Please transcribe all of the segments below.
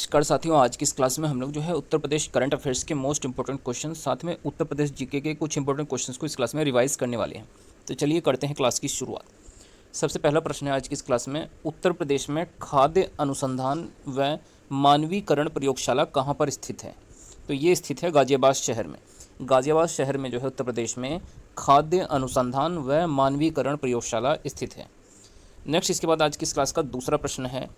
नमस्कार साथियों, आज की इस क्लास में हम लोग जो है उत्तर प्रदेश करंट अफेयर्स के मोस्ट इंपॉर्टेंट क्वेश्चन साथ में उत्तर प्रदेश जीके के कुछ इंपॉर्टेंट क्वेश्चंस को इस क्लास में रिवाइज करने वाले हैं। तो चलिए करते हैं क्लास की शुरुआत। सबसे पहला प्रश्न है आज की इस क्लास में, उत्तर प्रदेश में खाद्य अनुसंधान व मानवीकरण प्रयोगशाला कहाँ पर स्थित है? तो ये स्थित है गाजियाबाद शहर में। गाजियाबाद शहर में जो है उत्तर प्रदेश में खाद्य अनुसंधान व मानवीकरण प्रयोगशाला स्थित है। नेक्स्ट इसके बाद आज की इस क्लास का दूसरा प्रश्न है,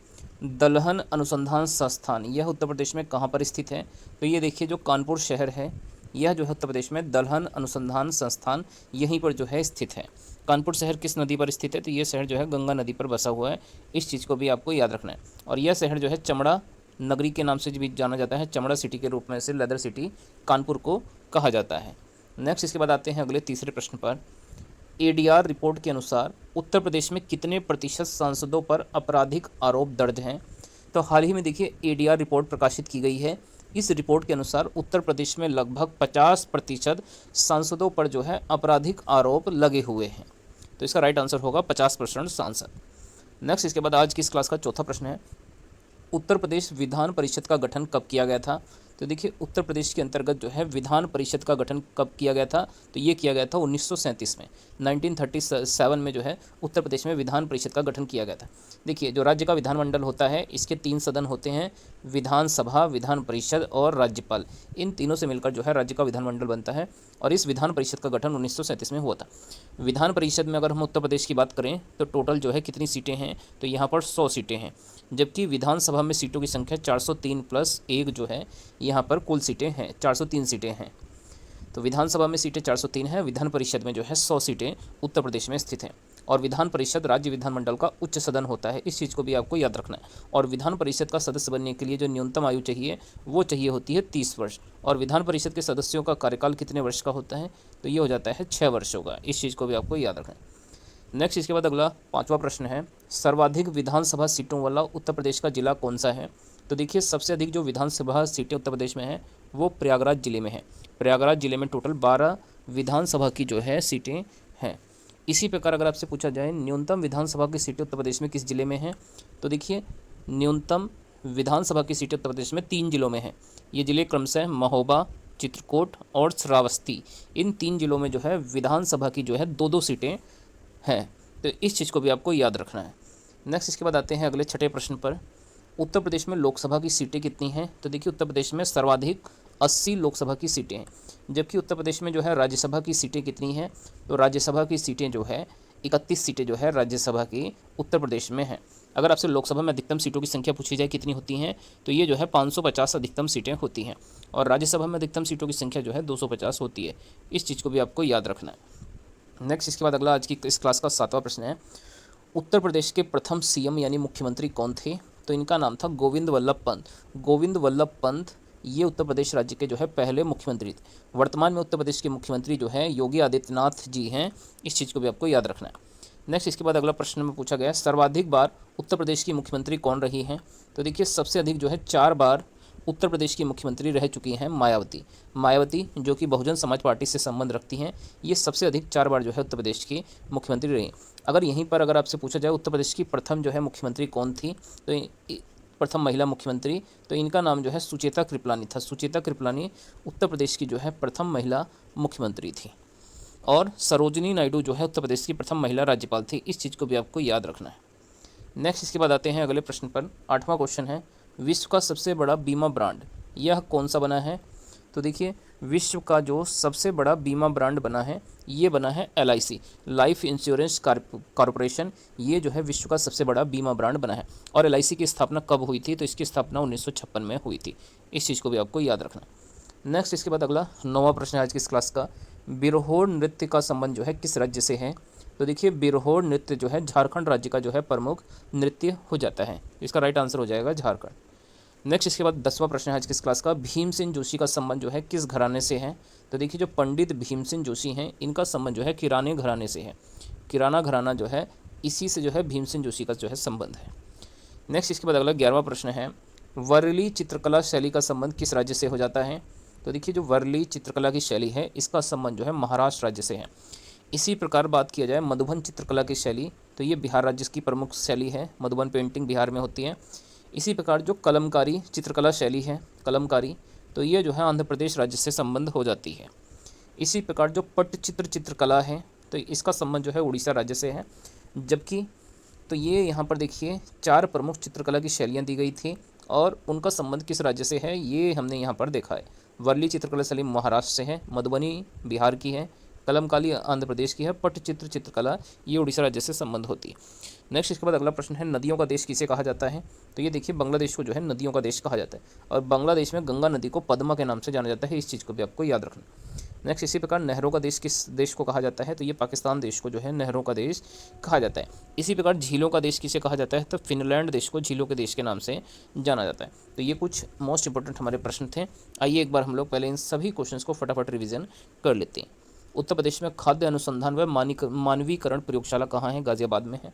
दलहन अनुसंधान संस्थान यह उत्तर प्रदेश में कहाँ पर स्थित है? तो ये देखिए जो कानपुर शहर है, यह जो है उत्तर प्रदेश में दलहन अनुसंधान संस्थान यहीं पर जो है स्थित है। कानपुर शहर किस नदी पर स्थित है? तो ये शहर जो है गंगा नदी पर बसा हुआ है। इस चीज़ को भी आपको याद रखना है। और यह शहर जो है चमड़ा नगरी के नाम से भी जाना जाता है। चमड़ा सिटी के रूप में से लेदर सिटी कानपुर को कहा जाता है। नेक्स्ट इसके बाद आते हैं अगले तीसरे प्रश्न पर। एडीआर रिपोर्ट के अनुसार उत्तर प्रदेश में कितने प्रतिशत सांसदों पर आपराधिक आरोप दर्ज हैं? तो हाल ही में देखिए एडीआर रिपोर्ट प्रकाशित की गई है। इस रिपोर्ट के अनुसार उत्तर प्रदेश में लगभग 50% सांसदों पर जो है आपराधिक आरोप लगे हुए हैं। तो इसका राइट आंसर होगा 50% सांसद। नेक्स्ट इसके बाद आज की इस क्लास का चौथा प्रश्न है, उत्तर प्रदेश विधान परिषद का गठन कब किया गया था? तो देखिए उत्तर प्रदेश के अंतर्गत जो है विधान परिषद का गठन कब किया गया था? तो ये किया गया था 1937 में। 1937 में जो है उत्तर प्रदेश में विधान परिषद का गठन किया गया था। देखिए जो राज्य का विधानमंडल होता है, इसके 3 सदन होते हैं, विधानसभा, विधान परिषद और राज्यपाल। इन तीनों से मिलकर जो है राज्य का विधानमंडल बनता है। और इस विधान परिषद का गठन 1937 में हुआ था। विधान परिषद में अगर हम उत्तर प्रदेश की बात करें तो टोटल जो है कितनी सीटें हैं? तो यहाँ पर 100 सीटें हैं। जबकि विधानसभा में सीटों की संख्या 403 प्लस 1 जो है यहाँ पर कुल सीटें हैं, 403 सीटें हैं। तो विधानसभा में सीटें 403 हैं, विधान परिषद में जो है 100 सीटें उत्तर प्रदेश में स्थित हैं। और विधान परिषद राज्य विधानमंडल का उच्च सदन होता है, इस चीज़ को भी आपको याद रखना है। और विधान परिषद का सदस्य बनने के लिए जो न्यूनतम आयु चाहिए वो चाहिए होती है 30 वर्ष। और विधान परिषद के सदस्यों का कार्यकाल कितने वर्ष का होता है? तो ये हो जाता है 6 वर्षों का। इस चीज़ को भी आपको याद रखना है। नेक्स्ट इसके बाद अगला 5वां प्रश्न है, सर्वाधिक विधानसभा सीटों वाला उत्तर प्रदेश का जिला कौन सा है? तो देखिए सबसे अधिक जो विधानसभा सीटें उत्तर प्रदेश में हैं वो प्रयागराज जिले में है। प्रयागराज जिले में टोटल 12 विधानसभा की जो है सीटें हैं। इसी प्रकार अगर आपसे पूछा जाए न्यूनतम विधानसभा की सीटें उत्तर प्रदेश में किस जिले में हैं? तो देखिए न्यूनतम विधानसभा की सीटें उत्तर प्रदेश में 3 जिलों में हैं। ये जिले क्रमशः महोबा, चित्रकूट और श्रावस्ती। इन 3 जिलों में जो है विधानसभा की जो है 2-2 सीटें हैं। तो इस चीज़ को भी आपको याद रखना है। नेक्स्ट इसके बाद आते हैं अगले छठे प्रश्न पर, उत्तर प्रदेश में लोकसभा की सीटें कितनी हैं? तो देखिए उत्तर प्रदेश में सर्वाधिक 80 लोकसभा की सीटें हैं। जबकि उत्तर प्रदेश में जो है राज्यसभा की सीटें कितनी हैं? तो राज्यसभा की सीटें जो है 31 सीटें जो है राज्यसभा की उत्तर प्रदेश में हैं। अगर आपसे लोकसभा में अधिकतम सीटों की संख्या पूछी जाए कितनी होती हैं, तो ये जो है 550 अधिकतम सीटें होती हैं। और राज्यसभा में अधिकतम सीटों की संख्या जो है 250 होती है। इस चीज़ को भी आपको याद रखना है। नेक्स्ट इसके बाद अगला आज की इस क्लास का 7वां प्रश्न है, उत्तर प्रदेश के प्रथम सीएम यानी मुख्यमंत्री कौन थे? तो इनका नाम था गोविंद वल्लभ पंत। गोविंद वल्लभ पंत ये उत्तर प्रदेश राज्य के जो है पहले मुख्यमंत्री थे। वर्तमान में उत्तर प्रदेश के मुख्यमंत्री जो है योगी आदित्यनाथ जी हैं। इस चीज़ को भी आपको याद रखना है। नेक्स्ट इसके बाद अगला प्रश्न में पूछा गया, सर्वाधिक बार उत्तर प्रदेश की मुख्यमंत्री कौन रही हैं? तो देखिए सबसे अधिक जो है 4 बार उत्तर प्रदेश की मुख्यमंत्री रह चुकी हैं मायावती। मायावती जो कि बहुजन समाज पार्टी से संबंध रखती हैं, ये सबसे अधिक 4 बार जो है उत्तर प्रदेश की मुख्यमंत्री रही। अगर यहीं पर अगर आपसे पूछा जाए उत्तर प्रदेश की प्रथम जो है मुख्यमंत्री कौन थी, तो प्रथम महिला मुख्यमंत्री, तो इनका नाम जो है सुचेता कृपलानी था। सुचेता कृपलानी उत्तर प्रदेश की जो है प्रथम महिला मुख्यमंत्री थी। और सरोजिनी नायडू जो है उत्तर प्रदेश की प्रथम महिला राज्यपाल थी। इस चीज़ को भी आपको याद रखना है। नेक्स्ट इसके बाद आते हैं अगले प्रश्न पर। 8वां क्वेश्चन है, विश्व का सबसे बड़ा बीमा ब्रांड यह कौन सा बना है? तो देखिए विश्व का जो सबसे बड़ा बीमा ब्रांड बना है ये बना है LIC, लाइफ इंश्योरेंस कॉरपोरेशन। ये जो है विश्व का सबसे बड़ा बीमा ब्रांड बना है। और LIC की स्थापना कब हुई थी? तो इसकी स्थापना 1956 में हुई थी। इस चीज़ को भी आपको याद रखना है। नेक्स्ट इसके बाद अगला 9वां प्रश्न है आज की इस क्लास का, बिरहोर नृत्य का संबंध जो है किस राज्य से है? तो देखिए बिरहोर नृत्य जो है झारखंड राज्य का जो है प्रमुख नृत्य हो जाता है। इसका राइट आंसर हो जाएगा झारखंड। नेक्स्ट इसके बाद 10वां प्रश्न है आज की इस क्लास का, भीमसेन जोशी का संबंध जो है किस घराने से है? तो देखिए जो पंडित भीमसेन जोशी हैं इनका संबंध जो है किराने घराने से है। किराना घराना जो है इसी से जो है भीमसेन जोशी का जो है संबंध है। नेक्स्ट इसके बाद अगला 11वां प्रश्न है, वर्ली चित्रकला शैली का संबंध किस राज्य से हो जाता है? तो देखिए जो वर्ली चित्रकला की शैली है इसका संबंध जो है महाराष्ट्र राज्य से है। इसी प्रकार बात किया जाए मधुबन चित्रकला की शैली, तो ये बिहार राज्य की प्रमुख शैली है। मधुबन पेंटिंग बिहार में होती है। इसी प्रकार जो कलमकारी चित्रकला शैली है, कलमकारी, तो ये जो है आंध्र प्रदेश राज्य से संबंध हो जाती है। इसी प्रकार जो पट्टचित्र चित्रकला है, तो इसका संबंध जो है उड़ीसा राज्य से है। जबकि तो ये यहाँ पर देखिए 4 प्रमुख चित्रकला की शैलियाँ दी गई थी और उनका संबंध किस राज्य से है ये हमने यहाँ पर देखा है। वर्ली चित्रकला शैली महाराष्ट्र से है, मधुबनी बिहार की है, कलमकारी आंध्र प्रदेश की है, पट्टचित्र चित्रकला ये उड़ीसा राज्य से संबंध होती है। नेक्स्ट इसके बाद अगला प्रश्न है, नदियों का देश किसे कहा जाता है? तो ये देखिए बांग्लादेश को जो है नदियों का देश कहा जाता है और बांग्लादेश में गंगा नदी को पद्मा के नाम से जाना जाता है, इस चीज़ को भी आपको याद रखना। नेक्स्ट इसी प्रकार नहरों का देश किस देश को कहा जाता है? तो ये पाकिस्तान देश को जो है नहरों का देश कहा जाता है। इसी प्रकार झीलों का देश किसे कहा जाता है? तो फिनलैंड देश को झीलों के देश के नाम से जाना जाता है। तो ये कुछ मोस्ट इंपॉर्टेंट हमारे प्रश्न थे। आइए एक बार हम लोग पहले इन सभी क्वेश्चंस को फटाफट रिवीजन कर लेते हैं। उत्तर प्रदेश में खाद्य अनुसंधान व मानवीकरण प्रयोगशाला कहाँ है? गाजियाबाद में है।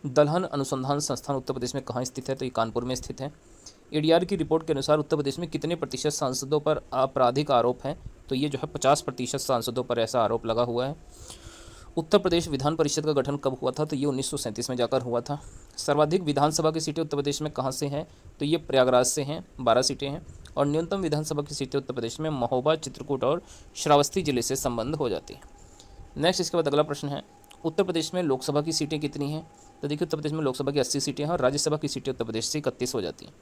दलहन अनुसंधान संस्थान उत्तर प्रदेश में कहाँ स्थित है? तो ये कानपुर में स्थित है। एडीआर की रिपोर्ट के अनुसार उत्तर प्रदेश में कितने प्रतिशत सांसदों पर आपराधिक आरोप हैं? तो ये जो है 50% सांसदों पर ऐसा आरोप लगा हुआ है। उत्तर प्रदेश विधान परिषद का गठन कब हुआ था? तो ये 1937 में जाकर हुआ था। सर्वाधिक विधानसभा की सीटें उत्तर प्रदेश में कहाँ से हैं? तो ये प्रयागराज से हैं, 12 सीटें हैं। और न्यूनतम विधानसभा की सीटें उत्तर प्रदेश में महोबा, चित्रकूट और श्रावस्ती जिले से संबंध हो जाती है। नेक्स्ट इसके बाद अगला प्रश्न है, उत्तर प्रदेश में लोकसभा की सीटें कितनी हैं? तो देखिए उत्तर प्रदेश में लोकसभा की 80 सीटें हैं और राज्यसभा की सीटें उत्तर प्रदेश से 31 हो जाती हैं।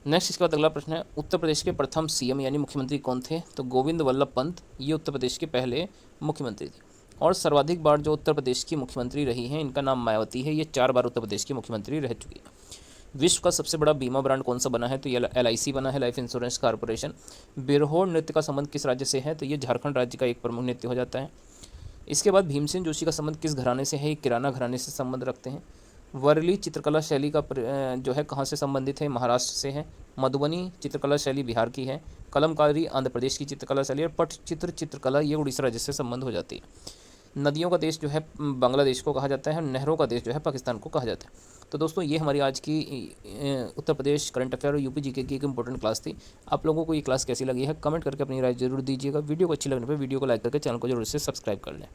नेक्स्ट इसके बाद अगला प्रश्न है, उत्तर प्रदेश के प्रथम सीएम यानी मुख्यमंत्री कौन थे? तो गोविंद वल्लभ पंत, ये उत्तर प्रदेश के पहले मुख्यमंत्री थे। और सर्वाधिक बार जो उत्तर प्रदेश की मुख्यमंत्री रही हैं, इनका नाम मायावती है, ये 4 बार उत्तर प्रदेश की मुख्यमंत्री रह चुकी है। विश्व का सबसे बड़ा बीमा ब्रांड कौन सा बना है? तो ये LIC बना है, लाइफ इंश्योरेंस कॉर्पोरेशन। बिरहोर नृत्य का संबंध किस राज्य से है? तो ये झारखंड राज्य का एक प्रमुख नृत्य हो जाता है। इसके बाद भीमसेन जोशी का संबंध किस घराने से है? ये किराना घराने से संबंध रखते हैं। वर्ली चित्रकला शैली का जो है कहाँ से संबंधित है? महाराष्ट्र से है। मधुबनी चित्रकला शैली बिहार की है। कलमकारी आंध्र प्रदेश की चित्रकला शैली और पट्टचित्र चित्रकला ये उड़ीसा राज्य से संबंध हो जाती है। नदियों का देश जो है बांग्लादेश को कहा जाता है और नहरों का देश जो है पाकिस्तान को कहा जाता है। तो दोस्तों ये हमारी आज की उत्तर प्रदेश करंट अफेयर और यूपी जीके की एक इंपॉर्टेंट क्लास थी। आप लोगों को ये क्लास कैसी लगी है कमेंट करके अपनी राय जरूर दीजिएगा। वीडियो को अच्छी लगने पर वीडियो को लाइक करके चैनल को जरूर से सब्सक्राइब कर लें।